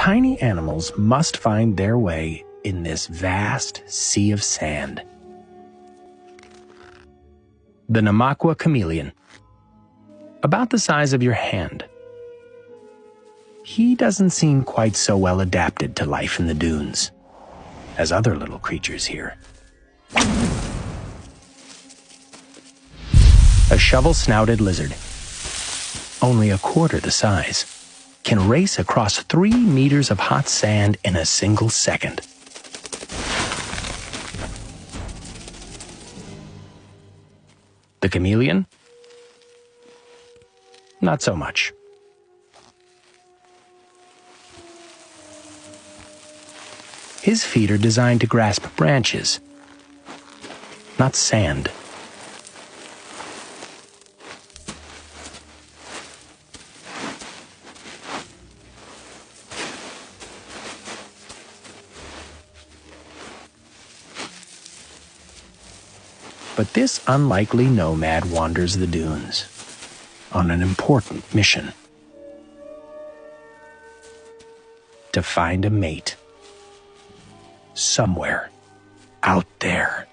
tiny animals must find their way in this vast sea of sand. The Namaqua Chameleon. About the size of your hand. He doesn't seem quite so well adapted to life in the dunes as other little creatures here. A shovel-snouted lizard, only a quarter the size, can race across 3 meters of hot sand in a single second. The chameleon? Not so much. His feet are designed to grasp branches, not sand. But this unlikely nomad wanders the dunes on an important mission: to find a mate somewhere out there.